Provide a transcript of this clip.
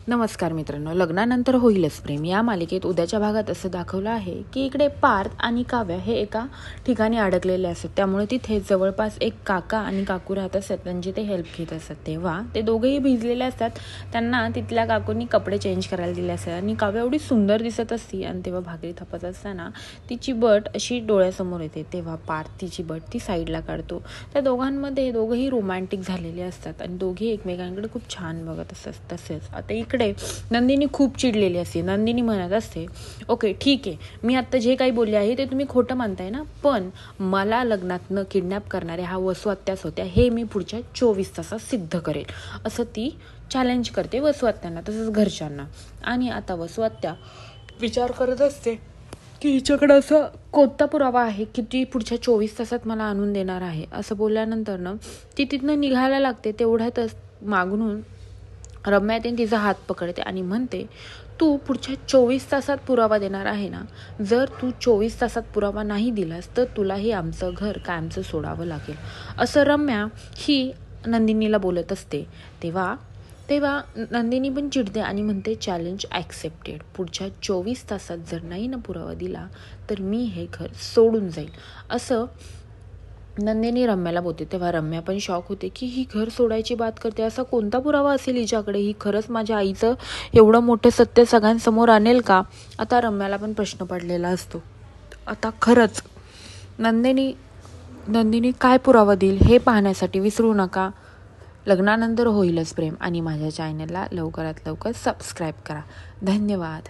नमस्कार मित्रांनो, लग्नानंतर होईलच प्रेम या मालिकेत उद्याच्या भागात असं दाखवलं आहे की इकडे पार्थ आणि काव्या हे एका ठिकाणी अडकलेले असतात. त्यामुळे तिथे जवळपास एक काका आणि काकू राहत असतात, त्यांची ते हेल्प घेत असतात. तेव्हा ते दोघेही भिजलेले असतात. त्यांना तिथल्या काकूंनी कपडे चेंज करायला दिले असतात आणि काव्या एवढी सुंदर दिसत असती आणि तेव्हा भाकरी थापत असताना तिची बट अशी डोळ्यासमोर येते. तेव्हा पार्थ तिची बट ती साईडला काढतो. त्या दोघांमध्ये दोघंही रोमॅन्टिक झालेले असतात आणि दोघे एकमेकांकडे खूप छान बघत असतात. तसेच आता इकडे नंदिनी खूप चिडलेली असते. नंदिनी म्हणत असते, ओके ठीक आहे, मी आत्ता जे काही बोलले आहे ते तुम्ही खोटं मानताय ना, पण मला लग्नातनं किडनॅप करणारे हा वसू आत्याच होत्या हे मी पुढच्या 24 तासात सिद्ध करेल, असं ती चॅलेंज करते वसू आत्यांना तसंच घरच्यांना. आणि आता वसू आत्या विचार करत असते की हिच्याकडं असं कोणता पुरावा आहे की ती पुढच्या 24 तासात मला आणून देणार आहे. असं बोलल्यानंतर ती तिथनं निघायला लागते. तेवढ्यातच मागून रम्या तिचा हात पकडते आणि म्हणते, तू पुढच्या 24 तासात पुरावा देणार आहे ना? जर तू 24 तासात पुरावा नाही दिलास तर तुलाही आमचं घर कायमचं सोडावं लागेल, असं रम्या ही नंदिनीला बोलत असते. तेव्हा नंदिनी पण चिडते आणि म्हणते, चॅलेंज ॲक्सेप्टेड. पुढच्या 24 तासात जर नाही ना पुरावा दिला तर मी हे घर सोडून जाईल, असं नंदिनी रम्याला बोलते. तेव्हा रम्या पण शॉक होते की ही घर सोडायची बात करते. असा कोणता पुरावा असेल हिच्याकडे? ही खरंच माझ्या आईचं एवढं मोठं सत्य सगळ्यांसमोर आणेल का? आता रम्याला पण प्रश्न पडलेला असतो. आता खरंच नंदिनी काय पुरावा देईल हे पाहण्यासाठी विसरू नका. लग्नानंतर होईलच प्रेम आणि माझ्या चॅनलला लवकरात लवकर सबस्क्राईब करा. धन्यवाद.